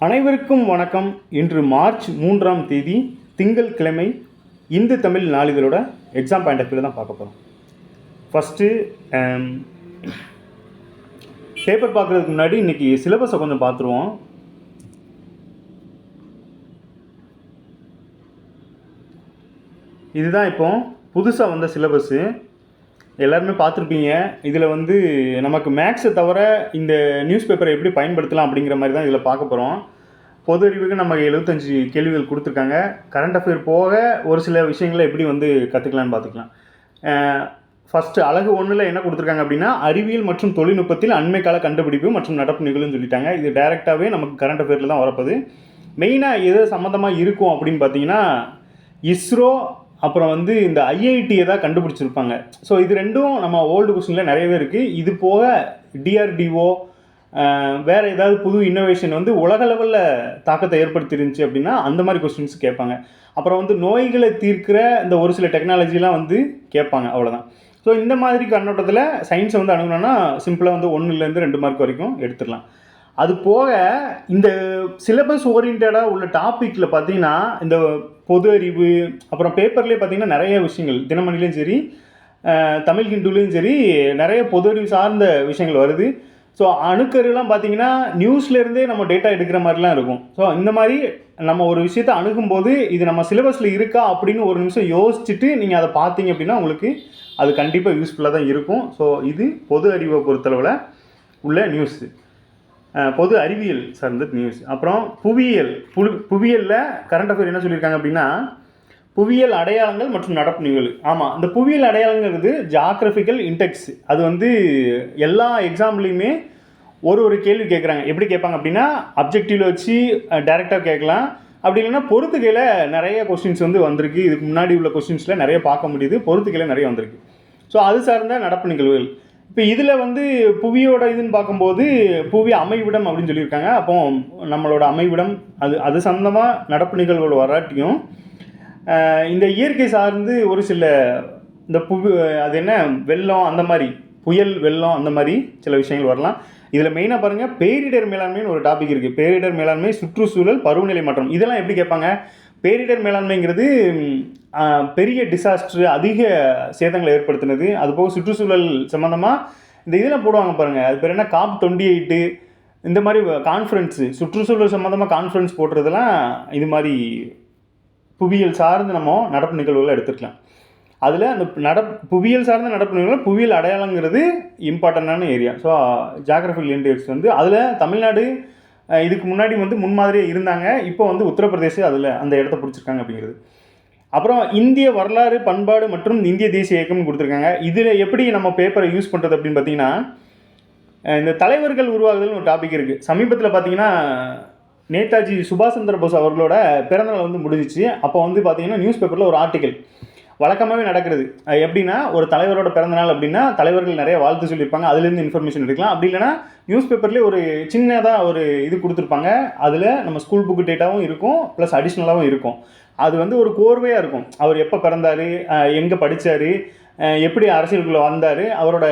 அனைவருக்கும் வணக்கம். இன்று மார்ச் 3ஆம் தேதி திங்கட்கிழமை. இந்து தமிழ் நாளிதழோட எக்ஸாம் பாயிண்ட் ஆஃப் வியூவில் தான் பார்க்க போகிறோம். ஃபஸ்ட்டு பேப்பர் பார்க்குறதுக்கு முன்னாடி இன்றைக்கி சிலபஸை கொஞ்சம் பார்த்துருவோம். இதுதான் இப்போ புதுசாக வந்த சிலபஸ்ஸு. எல்லாருமே பார்த்துருப்பீங்க. இதில் நமக்கு மேக்ஸை தவிர இந்த நியூஸ் பேப்பரை எப்படி பயன்படுத்தலாம் அப்படிங்கிற மாதிரி தான் இதில் பார்க்க போகிறோம். பொது அறிவுக்கு நமக்கு 75 கேள்விகள் கொடுத்துருக்காங்க. கரண்ட் அஃபேர் போக ஒரு சில விஷயங்களை எப்படி கற்றுக்கலான்னு பார்த்துக்கலாம். ஃபஸ்ட்டு அழகு 1ல் என்ன கொடுத்துருக்காங்க அப்படின்னா, அறிவியல் மற்றும் தொழில்நுட்பத்தில் அண்மை கால கண்டுபிடிப்பு மற்றும் நடப்பு நிகழ்வுன்னு சொல்லிட்டாங்க. இது டைரெக்டாகவே நமக்கு கரண்ட் அஃபேரில் தான் வரப்போகுது. மெயினாக எது சம்மந்தமாக இருக்கும் அப்படின்னு பார்த்தீங்கன்னா, இஸ்ரோ அப்புறம் இந்த ஐஐடியை தான் கண்டுபிடிச்சிருப்பாங்க. ஸோ இது ரெண்டும் நம்ம ஓல்டு கொஸ்டினில் நிறையவே இருக்குது. இது போக டிஆர்டிஓ வேறு ஏதாவது புது இன்னோவேஷன் உலக லெவலில் தாக்கத்தை ஏற்படுத்திருந்துச்சு அப்படின்னா அந்த மாதிரி கொஸ்டின்ஸ் கேட்பாங்க. அப்புறம் நோய்களை தீர்க்கிற இந்த ஒரு சில டெக்னாலஜிலாம் கேட்பாங்க. அவ்வளோதான். ஸோ இந்த மாதிரி கண்ணோட்டத்தில் சயின்ஸை அணுகணும்னா சிம்பிளாக 1லேருந்து 2 மார்க் வரைக்கும் எடுத்துடலாம். அது போக இந்த சிலபஸ் ஓரியன்டாக உள்ள டாப்பிக்கில் பார்த்தீங்கன்னா, இந்த பொது அறிவு அப்புறம் பேப்பர்லேயே பார்த்தீங்கன்னா நிறைய விஷயங்கள், தினமணிலையும் சரி தமிழ் ஹிந்துலேயும் சரி நிறைய பொது அறிவு சார்ந்த விஷயங்கள் வருது. ஸோ அணுக்கருலாம் பார்த்தீங்கன்னா நியூஸ்லேருந்தே நம்ம டேட்டா எடுக்கிற மாதிரிலாம் இருக்கும். ஸோ இந்த மாதிரி நம்ம ஒரு விஷயத்தை அணுகும்போது இது நம்ம சிலபஸில் இருக்கா அப்படின்னு ஒரு நிமிஷம் யோசிச்சுட்டு நீங்கள் அதை பார்த்தீங்க அப்படின்னா உங்களுக்கு அது கண்டிப்பாக யூஸ்ஃபுல்லாக தான் இருக்கும். ஸோ இது பொது அறிவை பொறுத்தளவில் உள்ள நியூஸு, பொது அறிவியல் சார்ந்த நியூஸ். அப்புறம் புவியியலில் கரண்ட் அஃபேர் என்ன சொல்லியிருக்காங்க அப்படின்னா, புவியியல் அடையாளங்கள் மற்றும் நடப்பு நிகழ்வு. ஆமாம், இந்த புவியியல் அடையாளங்கிறது ஜியாகிரபிக்கல் இண்டெக்ஸ். அது எல்லா எக்ஸாம்லேயுமே ஒரு கேள்வி கேட்குறாங்க. எப்படி கேட்பாங்க அப்படின்னா, அப்ஜெக்டிவில் வச்சு டைரெக்டாக கேட்கலாம். அப்படி இல்லைன்னா பொறுத்துக்கையில் நிறைய கொஸ்டின்ஸ் வந்திருக்கு. இதுக்கு முன்னாடி உள்ள கொஸ்டின்ஸில் நிறைய பார்க்க முடியுது. பொறுத்துக்கையில் நிறைய வந்திருக்கு. ஸோ அது சார்ந்த நடப்பு நிகழ்வுகள். இப்போ இதில் புவியோட இதுன்னு பார்க்கும்போது புவி அமைவிடம் அப்படின்னு சொல்லியிருக்காங்க. அப்போ நம்மளோட அமைவிடம் அது சம்மந்தமாக நடப்பு நிகழ்வுகள் வராட்டியும் இந்த இயற்கை சார்ந்து ஒரு சில இந்த அது என்ன வெள்ளம் அந்த மாதிரி, புயல் வெள்ளம் அந்த மாதிரி சில விஷயங்கள் வரலாம். இதில் மெயினாக பாருங்கள், பேரிடர் மேலாண்மைன்னு ஒரு டாபிக் இருக்குது. பேரிடர் மேலாண்மை, சுற்றுச்சூழல், பருவநிலை மாற்றம். இதெல்லாம் எப்படி கேட்பாங்க? பேரிடர் மேலாண்மைங்கிறது பெரிய டிசாஸ்டர், அதிக சேதங்களை ஏற்படுத்தினது. அதுபோக சுற்றுச்சூழல் சம்மந்தமாக இந்த இதெல்லாம் போடுவாங்க பாருங்கள். அது பேர் என்ன, COP28 இந்த மாதிரி கான்ஃபரன்ஸு, சுற்றுச்சூழல் சம்மந்தமாக கான்ஃபரன்ஸ் போடுறதெல்லாம் இது மாதிரி புவியியல் சார்ந்து நம்ம நடப்பு நிகழ்வுகளை எடுத்துக்கலாம். அதில் அந்த புவியியல் சார்ந்த நடப்பு நிகழ்வுகள், புவியியல் அடையாளங்கிறது இம்பார்ட்டண்டான ஏரியா. ஸோ ஜியாகிரபிக்கல் இண்டெக்ஸ் அதில் தமிழ்நாடு இதுக்கு முன்னாடி முன்மாதிரியே இருந்தாங்க. இப்போ உத்தரப்பிரதேச அதில் அந்த இடத்த பிடிச்சிருக்காங்க அப்படிங்கிறது. அப்புறம் இந்திய வரலாறு, பண்பாடு மற்றும் இந்திய தேசிய இயக்கம்னு கொடுத்துருக்காங்க. இதில் எப்படி நம்ம பேப்பரை யூஸ் பண்ணுறது அப்படின்னு பார்த்தீங்கன்னா, இந்த தலைவர்கள் உருவாகுதல்னு ஒரு டாபிக் இருக்குது. சமீபத்தில் பார்த்தீங்கன்னா நேதாஜி சுபாஷ் சந்திர போஸ் அவர்களோட பிறந்தநாள் முடிஞ்சிச்சு. அப்போ பார்த்தீங்கன்னா நியூஸ் பேப்பரில் ஒரு ஆர்டிக்கல் வழக்கமாகவே நடக்கிறது. எப்படின்னா, ஒரு தலைவரோட பிறந்தநாள் அப்படின்னா தலைவர்கள் நிறைய வாழ்த்து சொல்லியிருப்பாங்க. அதுலேருந்து இன்ஃபர்மேஷன் எடுக்கலாம். அப்படி இல்லைனா நியூஸ் பேப்பர்லேயே ஒரு சின்னதாக ஒரு இது கொடுத்துருப்பாங்க. அதில் நம்ம ஸ்கூல் புக்கு டேட்டாவும் இருக்கும், ப்ளஸ் அடிஷ்னலாகவும் இருக்கும். அது ஒரு கோர்வையாக இருக்கும். அவர் எப்போ பிறந்தார், எங்கே படித்தார், எப்படி அரசியலுக்குள்ளே வந்தார், அவரோட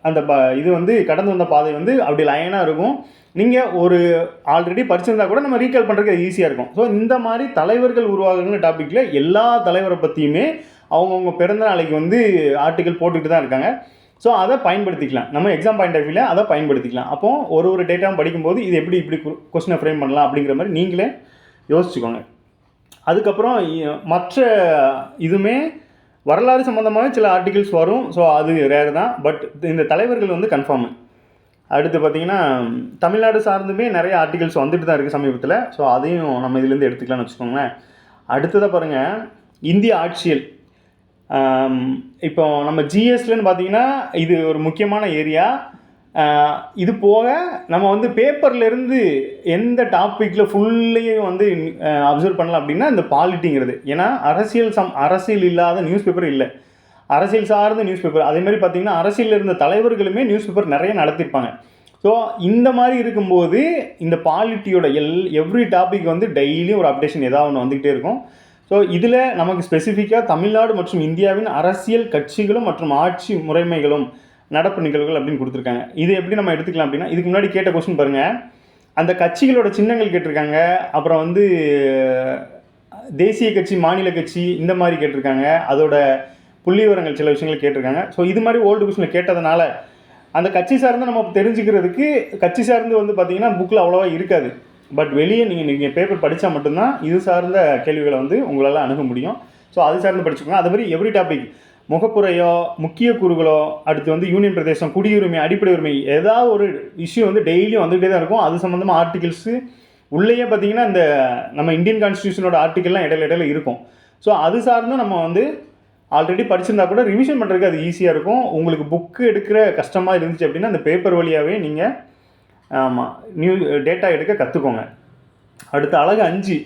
அந்த இது கடந்து வந்த பாதை அப்படி லைனாக இருக்கும். நீங்கள் ஒரு ஆல்ரெடி படிச்சிருந்தா கூட நம்ம ரீகால் பண்ணுறதுக்கு ஈஸியாக இருக்கும். ஸோ இந்த மாதிரி தலைவர்கள் உருவாகுங்கிற டாப்பிக்கில் எல்லா தலைவரை பற்றியுமே அவங்கவுங்க பிறந்த நாளைக்கு ஆர்டிக்கல் போட்டுக்கிட்டு தான் இருக்காங்க. ஸோ அதை பயன்படுத்திக்கலாம். நம்ம எக்ஸாம் பாயிண்ட் ஆஃப் வியூவில் அதை பயன்படுத்திக்கலாம். அப்போது ஒரு டேட்டாவும் படிக்கும்போது இது இப்படி கொஸ்டினை ஃப்ரேம் பண்ணலாம் அப்படிங்கிற மாதிரி நீங்களே யோசிச்சுக்கோங்க. அதுக்கப்புறம் மற்ற இதுவுமே வரலாறு சம்மந்தமாக சில ஆர்டிகல்ஸ் வரும். ஸோ அது ரேர் தான். பட் இந்த தலைவர்கள் கன்ஃபார்மு. அடுத்து பார்த்திங்கன்னா, தமிழ்நாடு சார்ந்துமே நிறைய ஆர்டிகல்ஸ் வந்துட்டு தான் இருக்குது சமீபத்தில். ஸோ அதையும் நம்ம இதுலேருந்து எடுத்துக்கலாம்னு வச்சுக்கோங்களேன். அடுத்ததாக பாருங்கள், இந்திய ஆட்சியல். இப்போ நம்ம ஜிஎஸ்லன்னு பார்த்தீங்கன்னா இது ஒரு முக்கியமான ஏரியா. இது போக நம்ம பேப்பர்லேருந்து எந்த டாப்பிக்கில் ஃபுல்லையும் அப்சர்வ் பண்ணலாம் அப்படின்னா இந்த பாலிட்டிங்கிறது. ஏன்னா அரசியல் இல்லாத நியூஸ் பேப்பர் இல்லை, அரசியல் சார்ந்த நியூஸ் பேப்பர். அதேமாதிரி பார்த்திங்கன்னா அரசியலில் இருந்த தலைவர்களுமே நியூஸ் பேப்பர் நிறைய நடத்தியிருப்பாங்க. ஸோ இந்த மாதிரி இருக்கும்போது இந்த பாலிட்டியோட எவ்ரி டாபிக் டெய்லியும் ஒரு அப்டேஷன் ஏதாவது ஒன்று வந்துக்கிட்டே இருக்கும். ஸோ இதில் நமக்கு ஸ்பெசிஃபிக்காக தமிழ்நாடு மற்றும் இந்தியாவின் அரசியல் கட்சிகளும் மற்றும் ஆட்சி முறைமைகளும் நடப்பு நிகழ்வுகள் அப்படின்னு கொடுத்துருக்காங்க. இது எப்படி நம்ம எடுத்துக்கலாம் அப்படின்னா, இதுக்கு முன்னாடி கேட்ட கொஸ்டின் பாருங்கள், அந்த கட்சிகளோட சின்னங்கள் கேட்டிருக்காங்க. அப்புறம் வந்து தேசிய கட்சி, மாநில கட்சி இந்த மாதிரி கேட்டிருக்காங்க. அதோட புள்ளி விவரங்கள் சில விஷயங்கள் கேட்டிருக்காங்க. ஸோ இது மாதிரி ஓல்டு கொஸ்டினில் கேட்டதுனால அந்த கட்சி சார்ந்து நம்ம தெரிஞ்சுக்கிறதுக்கு கட்சி சார்ந்து வந்து பார்த்தீங்கன்னா புக்கில் அவ்வளோவா இருக்காது. பட் வெளியே நீங்கள் பேப்பர் படித்தா மட்டும்தான் இது சார்ந்த கேள்விகளை வந்து உங்களால் அணுக முடியும். ஸோ அது சார்ந்து படிச்சுக்கோங்க. அது மாதிரி எவ்ரி டாபிக் முகப்புரையோ முக்கிய கூறுகளோ அடுத்து வந்து யூனியன் பிரதேசம், குடியுரிமை, அடிப்படை உரிமை ஏதாவது ஒரு இஷ்யூ வந்து டெய்லியும் வந்துகிட்டே தான் இருக்கும். அது சம்மந்தமாக ஆர்டிகிள்ஸு உள்ளேயே பார்த்தீங்கன்னா இந்த நம்ம இந்தியன் கான்ஸ்டியூஷனோட ஆர்டிக்கல்லாம் இடையில இருக்கும். ஸோ அது சார்ந்தும் நம்ம வந்து ஆல்ரெடி படிச்சிருந்தா கூட ரிவிஷன் பண்ணுறதுக்கு அது ஈஸியாக இருக்கும். உங்களுக்கு புக்கு எடுக்கிற கஷ்டமாக இருந்துச்சு அப்படின்னா அந்த பேப்பர் வழியாகவே நீங்கள் டேட்டா எடுக்க கற்றுக்கோங்க. அடுத்த அழகு 5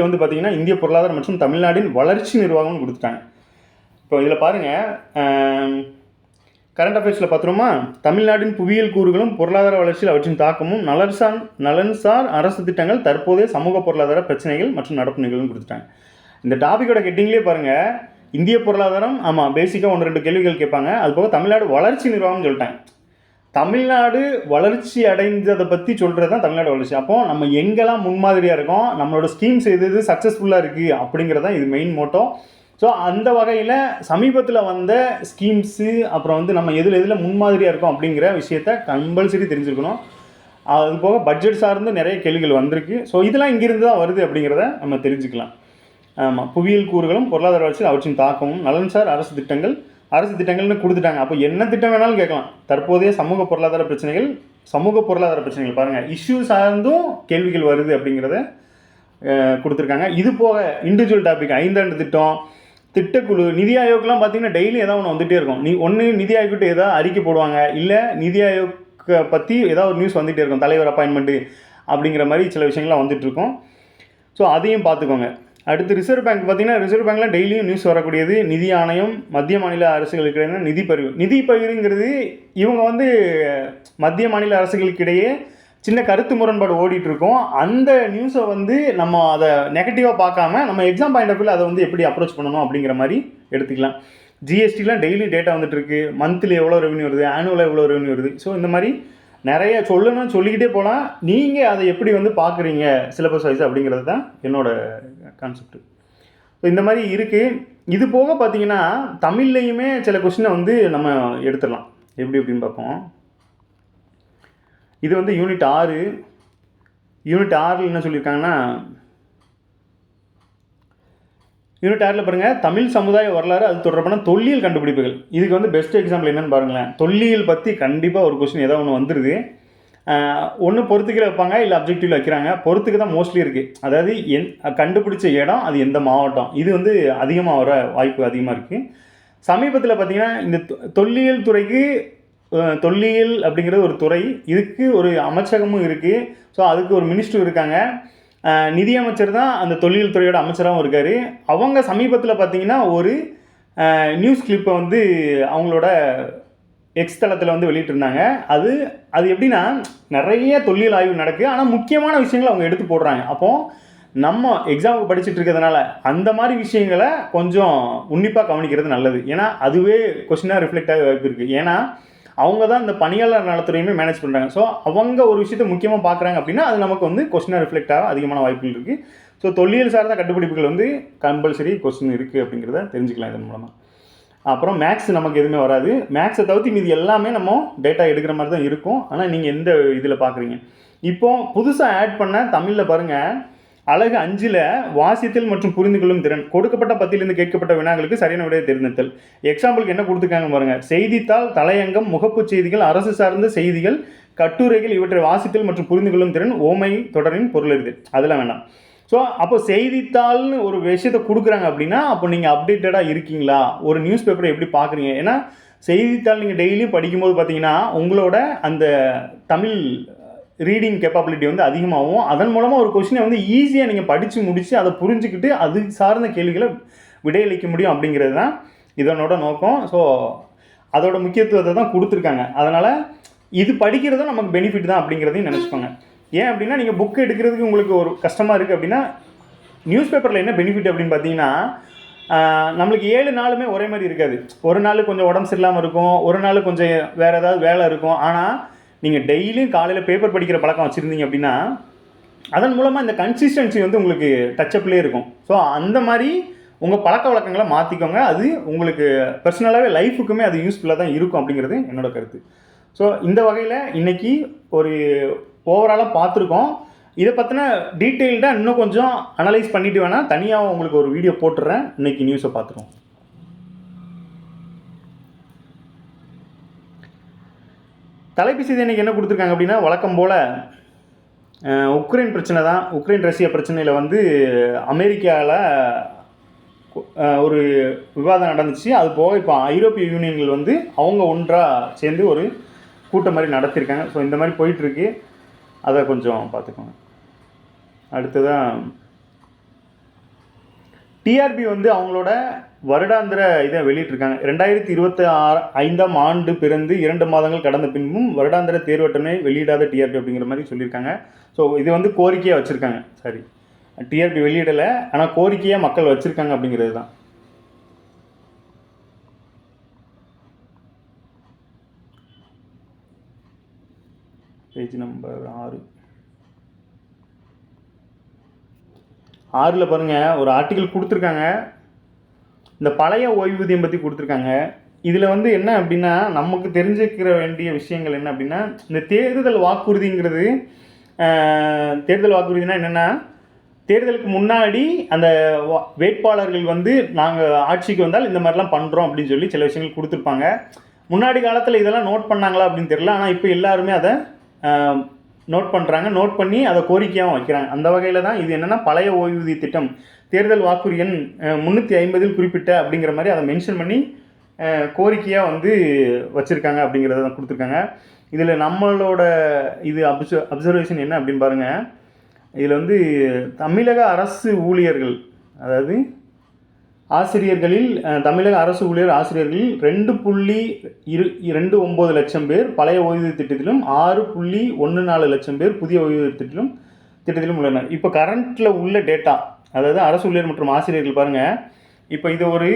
வந்து பார்த்தீங்கன்னா இந்திய பொருளாதாரம் மற்றும் தமிழ்நாட்டின் வளர்ச்சி நிர்வாகம்னு கொடுத்துட்டாங்க. இப்போ இதில் பாருங்கள், கரண்ட் அஃபேர்ஸில் பார்த்துருமா, தமிழ்நாட்டின் புவியியல் கூறுகளும் பொருளாதார வளர்ச்சியில் அவற்றின் தாக்கமும், நலன்சார் அரசு திட்டங்கள், தற்போதைய சமூக பொருளாதார பிரச்சனைகள் மற்றும் நடப்பு நிகழ்வுன்னு கொடுத்துட்டாங்க. இந்த டாபிக்கோட ஹெட்டிங்லேயே பாருங்கள், இந்திய பொருளாதாரம் பேசிக்காக 1-2 கேள்விகள் கேட்பாங்க. அது போக தமிழ்நாடு வளர்ச்சி நிர்வாகம்னு சொல்லிட்டாங்க. தமிழ்நாடு வளர்ச்சி அடைந்ததை பற்றி சொல்கிறது தான் தமிழ்நாடு வளர்ச்சி. அப்போது நம்ம எங்கெல்லாம் முன்மாதிரியாக இருக்கோம், நம்மளோட ஸ்கீம்ஸ் எது சக்ஸஸ்ஃபுல்லாக இருக்குது அப்படிங்கிறதான் இது மெயின் மோட்டோ. ஸோ அந்த வகையில் சமீபத்தில் வந்த ஸ்கீம்ஸு அப்புறம் வந்து நம்ம எதில் முன்மாதிரியாக இருக்கோம் அப்படிங்கிற விஷயத்த கம்பல்சரி தெரிஞ்சுக்கணும். அது போக பட்ஜெட் சார்ந்து நிறைய கேள்விகள் வந்திருக்கு. ஸோ இதெல்லாம் இங்கிருந்து தான் வருது அப்படிங்கிறத நம்ம தெரிஞ்சுக்கலாம். ஆமாம், புவியியல் கூறுகளும் பொருளாதார வளர்ச்சியில் அவற்றின் தாக்கமும், நலன்சார் அரசு திட்டங்கள்னு கொடுத்துட்டாங்க. அப்போ என்ன திட்டம் வேணாலும் கேட்கலாம். தற்போதைய சமூக பொருளாதார பிரச்சனைகள் பாருங்கள், இஷ்யூ சார்ந்தும் கேள்விகள் வருது அப்படிங்கிறத கொடுத்துருக்காங்க. இது போக இண்டிவிஜுவல் டாபிக் 5 திட்டம், திட்டக்குழு, நிதி ஆயோக்லாம் பார்த்தீங்கன்னா டெய்லி ஏதாவது ஒன்று வந்துகிட்டே இருக்கும். ஒன்று நிதி ஆயோக்கிட்ட ஏதாவது அறிக்கை போடுவாங்க, இல்லை நிதி ஆயோக்கை பற்றி ஏதாவது ஒரு நியூஸ் வந்துகிட்டே இருக்கும், தலைவர் அப்பாயின்மெண்ட்டு அப்படிங்கிற மாதிரி சில விஷயங்கள்லாம் வந்துட்டுருக்கும். ஸோ அதையும் பார்த்துக்கோங்க. அடுத்து ரிசர்வ் பேங்க் பார்த்தீங்கன்னா ரிசர்வ் பேங்க்கில் டெய்லியும் நியூஸ் வரக்கூடியது. நிதி ஆணையம், மத்திய மாநில அரசுகளுக்கு இடையே நிதி பகிர்வுங்கிறது இவங்க வந்து மத்திய மாநில அரசுகளுக்கு இடையே சின்ன கருத்து முரண்பாடு ஓடிட்டுருக்கோம். அந்த நியூஸை வந்து நம்ம அதை நெகட்டிவாக பார்க்காம நம்ம எக்ஸாம் பாயிண்ட் ஆஃப் வியூவில் அதை வந்து எப்படி அப்ரோச் பண்ணணும் அப்படிங்கிற மாதிரி எடுத்துக்கலாம். ஜிஎஸ்டிலாம் டெய்லி டேட்டா வந்துட்டுருக்கு. மந்த்லி எவ்வளோ ரெவன்யூ வருது, ஆனுவலாக எவ்வளோ ரெவன்யூ வருது. ஸோ இந்த மாதிரி நிறைய சொல்லிக்கிட்டே போகலாம். நீங்கள் அதை எப்படி வந்து பார்க்குறீங்க சிலபஸ் வைஸ் அப்படிங்கிறது தான் என்னோடய கான்செப்ட். ஸோ இந்த மாதிரி இருக்குது. இது போக பார்த்தீங்கன்னா தமிழ்லையுமே சில கொஸ்டினை வந்து நம்ம எடுத்துடலாம். எப்படி அப்படின்னு பார்ப்போம். இது வந்து யூனிட் 6 என்ன சொல்லியிருக்காங்கன்னா, யூனிட் 6 பாருங்கள், தமிழ் சமுதாய வரலாறு அது தொடர்பான தொல்லியல் கண்டுபிடிப்புகள். இதுக்கு வந்து பெஸ்ட் எக்ஸாம்பிள் என்னென்னு பாருங்களேன். தொல்லியல் பற்றி கண்டிப்பாக ஒரு கொஸ்டின் ஏதாவது ஒன்று வந்துடுது. ஒன்று பொறுத்துக்கிற வைப்பாங்க, இல்லை அப்ஜெக்டிவில் வைக்கிறாங்க. பொறுத்துக்கு தான் மோஸ்ட்லி இருக்குது. அதாவது கண்டுபிடிச்ச இடம் அது எந்த மாவட்டம், இது வந்து அதிகமாக வர வாய்ப்பு அதிகமாக இருக்குது. சமீபத்தில் பார்த்திங்கன்னா இந்த தொல்லியல் துறைக்கு, தொல்லியல் அப்படிங்கிறது ஒரு துறை, இதுக்கு ஒரு அமைச்சகமும் இருக்குது. ஸோ அதுக்கு ஒரு மினிஸ்டர் இருக்காங்க. நிதியமைச்சர் தான் அந்த தொல்லியல் துறையோட அமைச்சராகவும் இருக்கார். அவங்க சமீபத்தில் பார்த்திங்கன்னா ஒரு நியூஸ் கிளிப்பை வந்து அவங்களோட எக்ஸ் தளத்தில் வந்து வெளியிட்டிருந்தாங்க. அது எப்படின்னா, நிறைய தொல்லியல் ஆய்வு நடக்குது, ஆனால் முக்கியமான விஷயங்களை அவங்க எடுத்து போடுறாங்க. அப்போது நம்ம எக்ஸாமுக்கு படிச்சுட்டு இருக்கிறதுனால அந்த மாதிரி விஷயங்களை கொஞ்சம் உன்னிப்பாக கவனிக்கிறது நல்லது. ஏன்னா அதுவே கொஸ்டினாக ரிஃப்ளெக்ட் ஆக வாய்ப்பு இருக்குது. ஏன்னா அவங்க தான் இந்த பணியாளர் நலத்துறையுமே மேனேஜ் பண்ணுறாங்க. ஸோ அவங்க ஒரு விஷயத்தை முக்கியமாக பார்க்குறாங்க அப்படின்னா அது நமக்கு வந்து கொஸ்டினாக ரிஃப்ளெக்ட் ஆக அதிகமான வாய்ப்புகள் இருக்குது. ஸோ தொல்லியல் சார்ந்த கண்டுபிடிப்புகள் வந்து கம்பல்சரி கொஸ்டின் இருக்குது அப்படிங்கிறத தெரிஞ்சுக்கலாம் இதன் மூலமாக. அப்புறம் மேக்ஸ் நமக்கு எதுவுமே வராது. மேக்ஸை தவிர்த்து மீது எல்லாமே நம்ம டேட்டா எடுக்கிற மாதிரி தான் இருக்கும். ஆனால் நீங்கள் எந்த இதில் பார்க்குறீங்க. இப்போது புதுசாக ஆட் பண்ண தமிழில் பாருங்கள், அழகு 5 வாசித்தல் மற்றும் புரிந்து கொள்ளும் திறன். கொடுக்கப்பட்ட பத்தியிலிருந்து கேட்கப்பட்ட வினாக்களுக்கு சரியான விடையை தேர்ந்தெடுத்தல். எக்ஸாம்பிளுக்கு என்ன கொடுத்துருக்காங்க பாருங்கள். செய்தித்தாள், தலையங்கம், முகப்பு செய்திகள், அரசு சார்ந்த செய்திகள், கட்டுரைகள் இவற்றை வாசித்தல் மற்றும் புரிந்து கொள்ளும் திறன் ஓமை தொடரின் பொருள் இருக்குது. அதெல்லாம் வேண்டாம். ஸோ அப்போ செய்தித்தாள்னு ஒரு விஷயத்தை கொடுக்குறாங்க அப்படின்னா அப்போ நீங்கள் அப்டேட்டடாக இருக்கீங்களா, ஒரு நியூஸ் பேப்பரை எப்படி பார்க்குறீங்க. ஏன்னா செய்தித்தாள் நீங்கள் டெய்லியும் படிக்கும்போது பார்த்தீங்கன்னா உங்களோட அந்த தமிழ் ரீடிங் கேப்பபிலிட்டி வந்து அதிகமாகும். அதன் மூலமாக ஒரு கொஸ்டினை வந்து ஈஸியாக நீங்கள் படித்து முடித்து அதை புரிஞ்சுக்கிட்டு அது சார்ந்த கேள்விகளை விடையளிக்க முடியும் அப்படிங்கிறது தான் இதனோட நோக்கம். ஸோ அதோட முக்கியத்துவத்தை தான் கொடுத்துருக்காங்க. அதனால் இது படிக்கிறதும் நமக்கு பெனிஃபிட் தான் அப்படிங்கிறதையும் நினச்சிக்கோங்க. ஏன் அப்படின்னா நீங்கள் புக் எடுக்கிறதுக்கு உங்களுக்கு ஒரு கஷ்டமாக இருக்குது அப்படின்னா நியூஸ் பேப்பரில் என்ன பெனிஃபிட் அப்படின்னு பார்த்தீங்கன்னா, நம்மளுக்கு 7 நாளுமே ஒரே மாதிரி இருக்காது. ஒரு நாள் கொஞ்சம் உடம்பு சரியில்லாமல் இருக்கும், ஒரு நாள் கொஞ்சம் வேறு ஏதாவது வேலை இருக்கும். ஆனால் நீங்கள் டெய்லியும் காலையில் பேப்பர் படிக்கிற பழக்கம் வச்சுருந்தீங்க அப்படின்னா அதன் மூலமாக இந்த கன்சிஸ்டன்சி வந்து உங்களுக்கு டச்சப்லேயே இருக்கும். ஸோ அந்த மாதிரி உங்கள் பழக்க வழக்கங்களை மாற்றிக்கோங்க. அது உங்களுக்கு பர்சனலாகவே லைஃபுக்குமே அது யூஸ்ஃபுல்லாக தான் இருக்கும் அப்படிங்கிறது என்னோடய கருத்து. ஸோ இந்த வகையில் இன்றைக்கி ஒரு ஓவராலாக பார்த்துருக்கோம். இதை பற்றின டீட்டெயில்டாக இன்னும் கொஞ்சம் அனலைஸ் பண்ணிவிட்டு வேணால் தனியாக உங்களுக்கு ஒரு வீடியோ போட்டுடுறேன். இன்றைக்கி நியூஸை பார்த்துருவோம். தலைப்பு செய்தி இன்றைக்கி என்ன கொடுத்துருக்காங்க அப்படின்னா, வழக்கம் போல் உக்ரைன் பிரச்சனை தான். உக்ரைன் ரஷ்யா பிரச்சனையில் வந்து அமெரிக்காவில் ஒரு விவாதம் நடந்துச்சு. அது போக இப்போ ஐரோப்பிய யூனியன்கள் வந்து அவங்க ஒன்றாக சேர்ந்து ஒரு கூட்டம் மாதிரி நடத்தியிருக்காங்க. ஸோ இந்த மாதிரி போயிட்டுருக்கு. அதை கொஞ்சம் பார்த்துக்கோங்க. அடுத்ததான் டிஆர்பி வந்து அவங்களோட வருடாந்திர இதை வெளியிட்டிருக்காங்க. 2025ஆம் ஆண்டு பிறந்து 2 மாதங்கள் கடந்த பின்பும் வருடாந்திர தேர்வட்டமே வெளியிடாத டிஆர்பி அப்படிங்கிற மாதிரி சொல்லியிருக்காங்க. ஸோ இது வந்து கோரிக்கையாக வச்சுருக்காங்க. சரி, டிஆர்பி வெளியிடலை, ஆனால் கோரிக்கையாக மக்கள் வச்சுருக்காங்க அப்படிங்கிறது தான். பேஜ் நம்பர் 6 பாருங்கள், ஒரு ஆர்டிக்கல் கொடுத்துருக்காங்க. இந்த பழைய ஓய்வூதியம் பற்றி கொடுத்துருக்காங்க. இதில் வந்து என்ன அப்படின்னா, நமக்கு தெரிஞ்சுக்கிற வேண்டிய விஷயங்கள் என்ன அப்படின்னா, இந்த தேர்தல் வாக்குறுதிங்கிறது, தேர்தல் வாக்குறுதினா என்னென்னா, தேர்தலுக்கு முன்னாடி அந்த வேட்பாளர்கள் வந்து நாங்கள் ஆட்சிக்கு வந்தால் இந்த மாதிரிலாம் பண்ணுறோம் அப்படின்னு சொல்லி சில விஷயங்கள் கொடுத்துருப்பாங்க. முன்னாடி காலத்தில் இதெல்லாம் நோட் பண்ணாங்களா அப்படின்னு தெரியல. ஆனால் இப்போ எல்லாருமே அதை நோட் பண்ணுறாங்க. நோட் பண்ணி அதை கோரிக்கையாகவும் வைக்கிறாங்க. அந்த வகையில் தான் இது என்னென்னா, பழைய ஓய்வூதிய திட்டம் தேர்தல் வாக்குறுதி எண் 350 குறிப்பிட்ட அப்படிங்கிற மாதிரி அதை மென்ஷன் பண்ணி கோரிக்கையாக வந்து வச்சுருக்காங்க அப்படிங்கிறத தான் கொடுத்துருக்காங்க. இதில் நம்மளோட இது அப்சர்வேஷன் என்ன அப்படின்னு பாருங்கள். இதில் வந்து தமிழக அரசு ஊழியர்கள், அதாவது ஆசிரியர்களில் தமிழக அரசு ஊழியர் ஆசிரியர்களில் 2.29 லட்சம் பேர் பழைய ஓய்வூதிய திட்டத்திலும் 6.14 லட்சம் பேர் புதிய ஓய்வூதிய திட்டத்திலும் உள்ளனர். இப்போ கரண்ட்டில் உள்ள டேட்டா, அதாவது அரசு ஊழியர் மற்றும் ஆசிரியர்கள் பாருங்கள். இப்போ இது ஒரு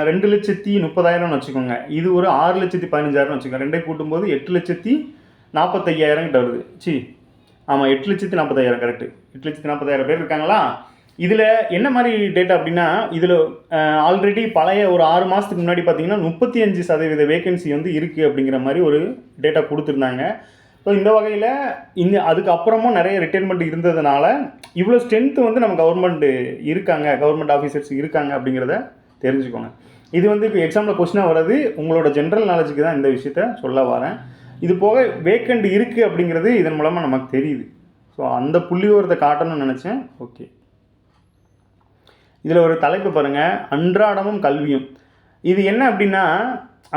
2,30,000 வச்சுக்கோங்க. இது ஒரு 6,15,000 வச்சுக்கோங்க. ரெண்டே கூட்டும்போது 8,45,000 கிட்ட வருது. ஆமாம், 8,40,000 கரெக்டு. 8,40,000 பேர் இருக்காங்களா? இதில் என்ன மாதிரி டேட்டா அப்படின்னா, இதில் ஆல்ரெடி பழைய ஒரு 6 மாதத்துக்கு முன்னாடி பார்த்தீங்கன்னா 35% வேகன்சி வந்து இருக்குது அப்படிங்கிற மாதிரி ஒரு டேட்டா கொடுத்துருந்தாங்க. ஸோ இந்த வகையில் அதுக்கப்புறமும் நிறைய ரிட்டைர்மெண்ட் இருந்ததுனால இவ்வளோ ஸ்ட்ரென்த்து வந்து நம்ம கவர்மெண்ட் ஆஃபீஸர்ஸ் இருக்காங்க அப்படிங்கிறத தெரிஞ்சுக்கோங்க. இது வந்து இப்போ எக்ஸாமில் கொஸ்டினாக வர்றது உங்களோட ஜென்ரல் நாலேஜுக்கு தான் இந்த விஷயத்த சொல்ல வரேன். இது போக வேக்கண்ட் இருக்குது அப்படிங்கிறது இதன் மூலமாக நமக்கு தெரியுது. ஸோ அந்த புள்ளிவிவரத்தை காட்டணும்னு நினச்சேன். ஓகே, இதில் ஒரு தலைப்பு பாருங்கள், அன்றாடமும் கல்வியும். இது என்ன அப்படின்னா,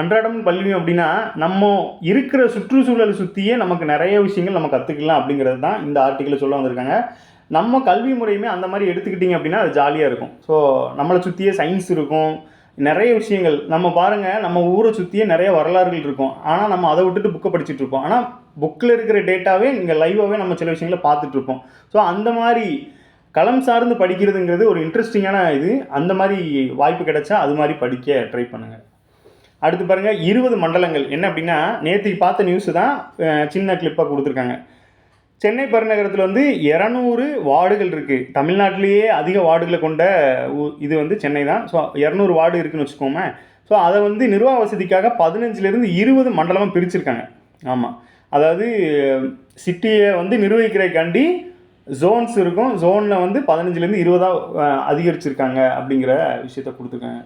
அன்றாடமும் கல்வியும் அப்படின்னா நம்ம இருக்கிற சுற்றுச்சூழலை சுற்றியே நமக்கு நிறைய விஷயங்கள் நம்ம கற்றுக்கலாம் அப்படிங்கிறது தான் இந்த ஆர்டிக்கிளில் சொல்ல வந்திருக்காங்க. நம்ம கல்வி முறையுமே அந்த மாதிரி எடுத்துக்கிட்டிங்க அப்படின்னா அது ஜாலியாக இருக்கும். ஸோ நம்மளை சுற்றியே சயின்ஸ் இருக்கும், நிறைய விஷயங்கள். நம்ம பாருங்கள், நம்ம ஊரை சுற்றியே நிறைய வரலாறுகள் இருக்கும். ஆனால் நம்ம அதை விட்டுட்டு புக்கை படிச்சுட்டு இருப்போம். ஆனால் புக்கில் இருக்கிற டேட்டாவே இங்கே லைவாகவே நம்ம சில விஷயங்களை பார்த்துட்ருப்போம். ஸோ அந்த மாதிரி களம் சார்ந்து படிக்கிறதுங்கிறது ஒரு இன்ட்ரெஸ்டிங்கான இது. அந்த மாதிரி வாய்ப்பு கிடைச்சா அது மாதிரி படிக்க ட்ரை பண்ணுங்கள். அடுத்து பாருங்கள், 20 மண்டலங்கள். என்ன அப்படின்னா, நேற்றுக்கு பார்த்த நியூஸு தான் சின்ன கிளிப்பாக கொடுத்துருக்காங்க. சென்னை பெருநகரத்தில் வந்து 200 வார்டுகள் இருக்குது. தமிழ்நாட்டிலேயே அதிக வார்டுகளை கொண்ட இது வந்து சென்னை தான். ஸோ 200 வார்டு இருக்குதுன்னு வச்சுக்கோங்க. ஸோ அதை வந்து நிர்வாக வசதிக்காக 15லேருந்து 20 மண்டலமாக பிரிச்சுருக்காங்க. ஆமாம், அதாவது சிட்டியை வந்து நிர்வகிக்கிறதுக்காண்டி ஜோன்ஸ் இருக்கும். ஜோனில் வந்து 15லேருந்து 20 அதிகரிச்சிருக்காங்க அப்படிங்கிற விஷயத்த கொடுத்துருக்காங்க.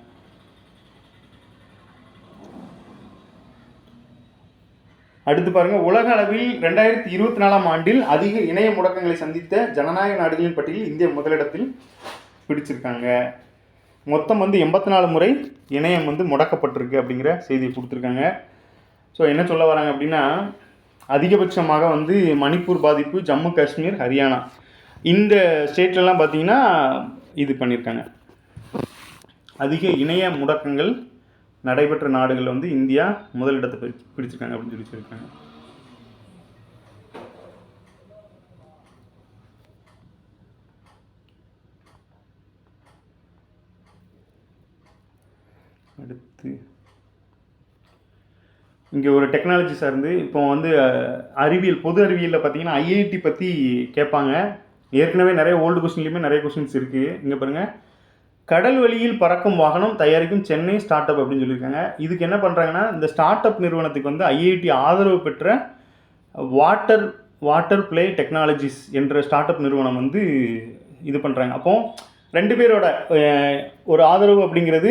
அடுத்து பாருங்கள், உலக அளவில் 2024ஆம் ஆண்டில் அதிக இணைய முடக்கங்களை சந்தித்த ஜனநாயக நாடுகளின் பட்டியலில் இந்தியா முதலிடத்தில் பிடிச்சிருக்காங்க. மொத்தம் வந்து 84 முறை இணையம் வந்து முடக்கப்பட்டிருக்கு அப்படிங்கிற செய்தியை கொடுத்துருக்காங்க. ஸோ என்ன சொல்ல வராங்க அப்படின்னா, அதிகபட்சமாக வந்து மணிப்பூர் பாதிப்பு, ஜம்மு காஷ்மீர், ஹரியானா இந்த ஸ்டேட்லலாம் பார்த்திங்கன்னா இது பண்ணியிருக்காங்க. அதிக இணைய முடக்கங்கள் நடைபெற்ற நாடுகள் வந்து இந்தியா முதலிடத்தை பிடிச்சிருக்காங்க அப்படின்னு சொல்லி சொல்லியிருக்காங்க. அடுத்து இங்கே ஒரு டெக்னாலஜி சார்ந்து இப்போ வந்து அறிவியல், பொது அறிவியலில் பார்த்தீங்கன்னா ஐஐடி பற்றி கேட்பாங்க. ஏற்கனவே நிறைய ஓல்டு கொஸ்டின்லேயுமே நிறைய கொஸ்டின்ஸ் இருக்குது. இங்கே பாருங்கள், கடல் வழியில் பறக்கும் வாகனம் தயாரிக்கும் சென்னை ஸ்டார்ட் அப் அப்படின்னு சொல்லியிருக்காங்க. இதுக்கு என்ன பண்ணுறாங்கன்னா, இந்த ஸ்டார்ட் அப் நிறுவனத்துக்கு வந்து ஐஐடி ஆதரவு பெற்ற வாட்டர் பிளே டெக்னாலஜிஸ் என்ற ஸ்டார்ட் அப் நிறுவனம் வந்து இது பண்ணுறாங்க. அப்போது 2 பேரோட ஒரு ஆதரவு அப்படிங்கிறது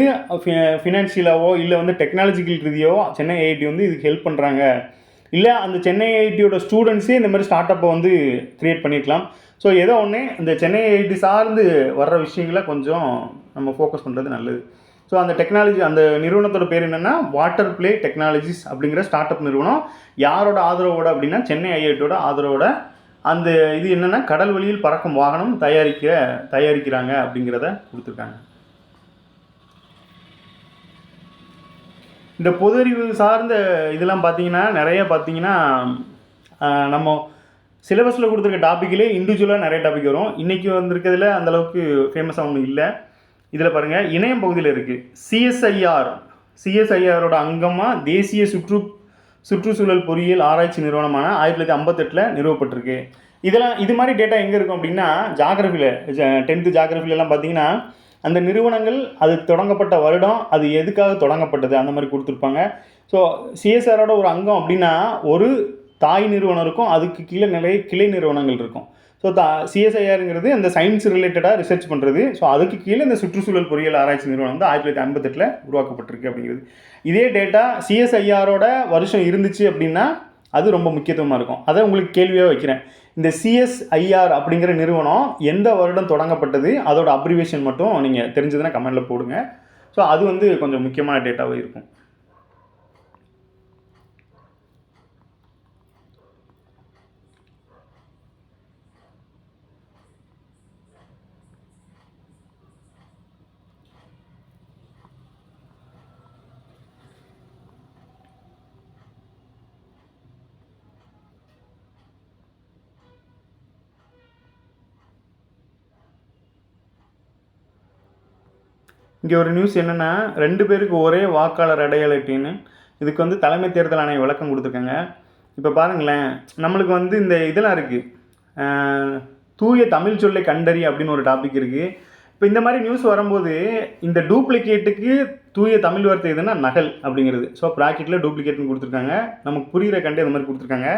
ஃபினான்ஷியலாவோ இல்லை வந்து டெக்னாலஜிக்கல் ரீதியாவோ சென்னை ஐஐடி வந்து இதுக்கு ஹெல்ப் பண்ணுறாங்க. இல்லை அந்த சென்னை ஐஐடியோட ஸ்டூடெண்ட்ஸே இந்த மாதிரி ஸ்டார்ட் அப்பை வந்து க்ரியேட் பண்ணியிருக்கலாம். ஸோ ஏதோ ஒன்று இந்த சென்னை ஐஐடி சார்ந்து வர்ற விஷயங்களை கொஞ்சம் நம்ம ஃபோக்கஸ் பண்ணுறது நல்லது. ஸோ அந்த டெக்னாலஜி, அந்த நிறுவனத்தோட பேர் என்னென்னா வாட்டர் பிளே டெக்னாலஜிஸ் அப்படிங்கிற ஸ்டார்ட் அப் நிறுவனம். யாரோட ஆதரவோட அப்படின்னா சென்னை ஐஐடியோட ஆதரவோட அந்த இது என்னென்னா கடல் வழியில் பறக்கும் வாகனம் தயாரிக்கிறாங்க அப்படிங்கிறத கொடுத்துருக்காங்க. இந்த பொது அறிவு சார்ந்த இதெல்லாம் பார்த்தீங்கன்னா நிறைய பார்த்தீங்கன்னா நம்ம சிலபஸில் கொடுத்துருக்க டாப்பிக்கிலே இண்டிவிஜுவலாக நிறைய டாபிக் வரும். இன்றைக்கி வந்திருக்கிறதுல அந்தளவுக்கு ஃபேமஸாக ஒன்றும் இல்லை. இதில் பாருங்கள், இணையம் பகுதியில் இருக்குது சிஎஸ்ஐஆரோட அங்கமாக தேசிய சுற்றுச்சூழல் பொறியியல் ஆராய்ச்சி நிறுவனமான 1958 நிறுவப்பட்டிருக்கு. இது மாதிரி டேட்டா எங்கே இருக்கும் அப்படின்னா ஜாகிரஃபியில் 10th ஜாகிரஃபிலெலாம் பார்த்தீங்கன்னா அந்த நிறுவனங்கள் அது தொடங்கப்பட்ட வருடம், அது எதுக்காக தொடங்கப்பட்டது அந்த மாதிரி கொடுத்துருப்பாங்க. ஸோ சிஎஸ்ஆரோட ஒரு அங்கம் அப்படின்னா ஒரு தாய் நிறுவனம் இருக்கும், அதுக்கு கீழே நிறைய கிளை நிறுவனங்கள் இருக்கும். ஸோ சிஎஸ்ஐஆருங்கிறது அந்த சயின்ஸ் ரிலேட்டடாக ரிசர்ச் பண்ணுறது. ஸோ அதுக்கு கீழே இந்த சுற்றுச்சூழல் பொறியியல் ஆராய்ச்சி நிறுவனம் வந்து 1958 உருவாக்கப்பட்டிருக்கு அப்படிங்கிறது. இதே டேட்டா சிஎஸ்ஐஆரோட வருஷம் இருந்துச்சு அப்படின்னா அது ரொம்ப முக்கியத்துவமாக இருக்கும். அதை உங்களுக்கு கேள்வியாக வைக்கிறேன். இந்த சிஎஸ்ஐஆர் அப்படிங்கிற நிறுவனம் எந்த வருடம் தொடங்கப்பட்டது, அதோட அப்ரிவேஷன் மட்டும் நீங்கள் தெரிஞ்சதுன்னா கமெண்டில் போடுங்க. ஸோ அது வந்து கொஞ்சம் முக்கியமான டேட்டாவே இருக்கும். இங்கே ஒரு நியூஸ் என்னென்னா 2 பேருக்கு ஒரே வாக்காளர் அடையாள அட்டைன்னு இதுக்கு வந்து தலைமை தேர்தல் ஆணையம் விளக்கம் கொடுத்துருக்காங்க. இப்போ பாருங்களேன், நம்மளுக்கு வந்து இந்த இதெல்லாம் இருக்குது, தூய தமிழ் சொல்லை கண்டறி அப்படின்னு ஒரு டாபிக் இருக்குது. இப்போ இந்த மாதிரி நியூஸ் வரும்போது இந்த டூப்ளிகேட்டுக்கு தூய தமிழ் வார்த்தை எதுனா நகல் அப்படிங்கிறது. ஸோ ப்ராக்கெட்டில் டூப்ளிகேட்னு கொடுத்துருக்காங்க, நமக்கு புரிகிற கண்டு இந்த மாதிரி கொடுத்துருக்காங்க.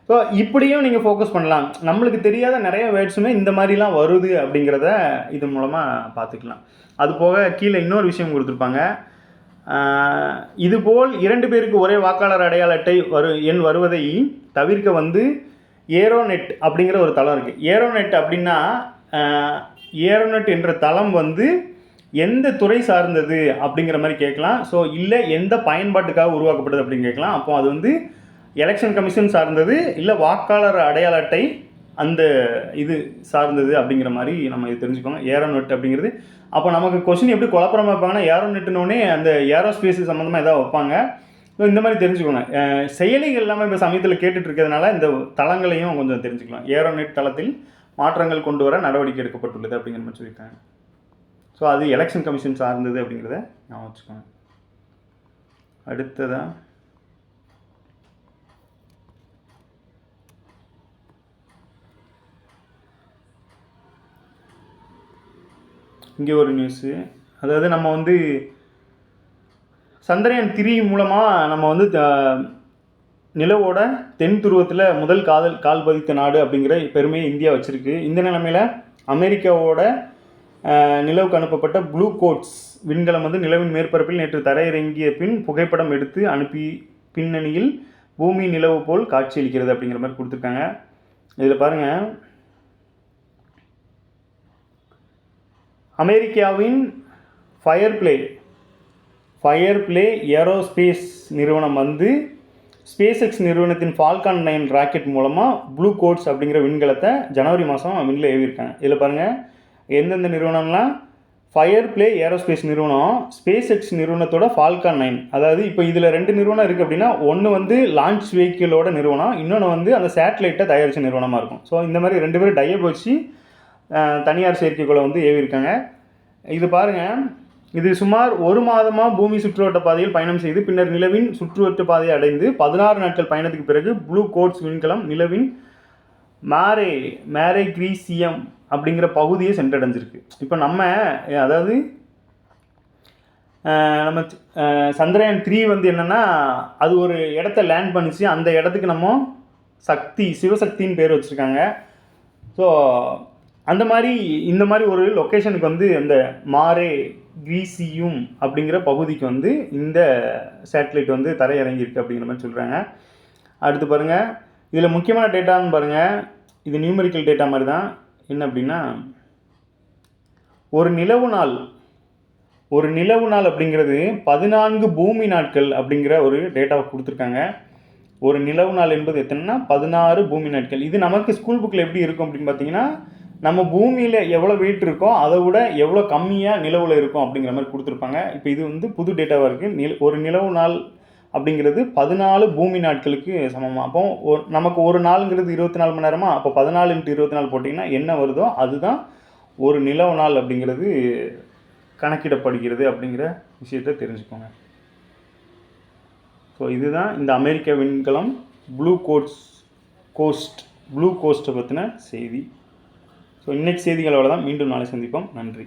ஸோ இப்படியும் நீங்கள் ஃபோக்கஸ் பண்ணலாம். நம்மளுக்கு தெரியாத நிறைய வேர்ட்ஸுமே இந்த மாதிரிலாம் வருது அப்படிங்கிறத இது மூலமாக பார்த்துக்கலாம். அது போக கீழே இன்னொரு விஷயம் கொடுத்துருப்பாங்க, இதுபோல் 2 பேருக்கு ஒரே வாக்காளர் அடையாள அட்டை எண் வருவதை தவிர்க்க வந்து ஏரோநெட் அப்படிங்கிற ஒரு தளம் இருக்குது. ஏரோநெட் அப்படின்னா ஏரோநெட் என்ற தளம் வந்து எந்த துறை சார்ந்தது அப்படிங்கிற மாதிரி கேட்கலாம். ஸோ இல்லை எந்த பயன்பாட்டுக்காக உருவாக்கப்பட்டது அப்படின்னு கேட்கலாம். அப்போ அது வந்து எலெக்ஷன் கமிஷன் சார்ந்தது, இல்லை வாக்காளர் அடையாள அட்டை அந்த இது சார்ந்தது அப்படிங்கிற மாதிரி நம்ம இது தெரிஞ்சுக்கோங்க. ஏரோநெட் அப்படிங்கிறது அப்போ நமக்கு கொஸ்டின் எப்படி குழப்பமாக வைப்பாங்கன்னா, ஏரோநெட்டுனோடனே அந்த ஏரோஸ்பேஸ் சம்மந்தமாக எதாவது வைப்பாங்க. ஸோ இந்த மாதிரி தெரிஞ்சுக்கோங்க. செயலிகள் எல்லாமே இப்போ சமயத்தில் கேட்டுட்டு இருக்கிறதுனால இந்த தளங்களையும் கொஞ்சம் தெரிஞ்சுக்கலாம். ஏரோநெட் தளத்தில் மாற்றங்கள் கொண்டு வர நடவடிக்கை எடுக்கப்பட்டுள்ளது அப்படிங்கிற மாதிரி சொல்லியிருக்காங்க. ஸோ அது எலெக்ஷன் கமிஷன் சார்ந்தது அப்படிங்கிறத நான் வச்சுக்கோங்க. அடுத்ததாக இங்கே ஒரு நியூஸு, அதாவது நம்ம வந்து சந்திரயான் 3 மூலமாக நம்ம வந்து நிலவோட தென் துருவத்தில் முதல் கால் பதித்த நாடு அப்படிங்கிற பெருமையை இந்தியா வச்சுருக்கு. இந்த நிலைமையில் அமெரிக்காவோட நிலவுக்கு அனுப்பப்பட்ட ப்ளூ கோட்ஸ் விண்கலம் வந்து நிலவின் மேற்பரப்பில் நேற்று தரையிறங்கிய பின் புகைப்படம் எடுத்து அனுப்பி பின்னணியில் பூமி நிலவு போல் காட்சியளிக்கிறது அப்படிங்கிற மாதிரி கொடுத்துருக்காங்க. இதில் பாருங்கள், அமெரிக்காவின் ஃபயர்ப்ளே ஏரோஸ்பேஸ் நிறுவனம் வந்து ஸ்பேஸ்எக்ஸ் நிறுவனத்தின் ஃபால்கான் 9 ராக்கெட் மூலமாக ப்ளூ கோட்ஸ் அப்படிங்கிற விண்கலத்தை ஜனவரி மாதம் விண்ணில் ஏவியிருக்காங்க. இதில் பாருங்கள் எந்தெந்த நிறுவனம்லாம், ஃபயர்ப்ளே ஏரோஸ்பேஸ் நிறுவனம் ஸ்பேஸ்எக்ஸ் நிறுவனத்தோட ஃபால்கான் 9, அதாவது இப்போ இதில் 2 நிறுவனம் இருக்குது அப்படின்னா, ஒன்று வந்து லான்ச் வெஹிக்கிளோட நிறுவனம், இன்னொன்று வந்து அந்த சேட்டலைட்டை தயாரித்த நிறுவனமாக இருக்கும். ஸோ இந்த மாதிரி 2 பேரும் டைப் வச்சு தனியார் செயற்கைக்கோளை வந்து ஏவியிருக்காங்க. இது பாருங்கள், இது சுமார் 1 மாதமாக பூமி சுற்றுவட்ட பாதையில் பயணம் செய்து பின்னர் நிலவின் சுற்றுவட்ட பாதையை அடைந்து 16 நாட்கள் பயணத்துக்கு பிறகு ப்ளூ கோட்ஸ் விண்கலம் நிலவின் மேரே கிரீசியம் அப்படிங்கிற பகுதியை சென்றடைஞ்சிருக்கு. இப்போ நம்ம அதாவது நம்ம சந்திரயான் 3 வந்து என்னென்னா அது ஒரு இடத்த லேண்ட் பண்ணிச்சு. அந்த இடத்துக்கு நம்ம சிவசக்தின்னு பேர் வச்சுருக்காங்க. ஸோ அந்த மாதிரி இந்த மாதிரி ஒரு லொக்கேஷனுக்கு வந்து அந்த மாரே கிரீசியும் அப்படிங்கிற பகுதிக்கு வந்து இந்த சேட்டலைட் வந்து தரையிறங்கியிருக்கு அப்படிங்கிற மாதிரி சொல்கிறாங்க. அடுத்து பாருங்கள், இதில் முக்கியமான டேட்டான்னு பாருங்கள், இது நியூமெரிக்கல் டேட்டா மாதிரி தான். என்ன அப்படின்னா ஒரு நிலவு நாள் அப்படிங்கிறது 14 பூமி நாட்கள் அப்படிங்கிற ஒரு டேட்டாவை கொடுத்துருக்காங்க. ஒரு நிலவு நாள் என்பது எத்தனைன்னா 16 பூமி நாட்கள். இது நமக்கு ஸ்கூல் புக்கில் எப்படி இருக்கும் அப்படின்னு பார்த்தீங்கன்னா, நம்ம பூமியில் எவ்வளோ வெயிட் இருக்கோ அதை விட எவ்வளோ கம்மியாக நிலவில் இருக்கும் அப்படிங்கிற மாதிரி கொடுத்துருப்பாங்க. இப்போ இது வந்து புது டேட்டாவாக இருக்குது. ஒரு நிலவு நாள் அப்படிங்கிறது 14 பூமி நாட்களுக்கு சமமாக. அப்போ நமக்கு ஒரு நாளுங்கிறது 24 மணி நேரமாக, அப்போ 14 × 24 போட்டிங்கன்னா என்ன வருதோ அதுதான் ஒரு நிலவு நாள் அப்படிங்கிறது கணக்கிடப்படுகிறது அப்படிங்கிற விஷயத்தை தெரிஞ்சுக்கோங்க. ஸோ இதுதான் இந்த அமெரிக்க விண்கலம் ப்ளூ கோஸ்ட்டை பற்றின செய்தி. ஸோ இன்றைக்கி செய்திகள் அவ்வளோதான். மீண்டும் நாளை சந்திப்போம். நன்றி.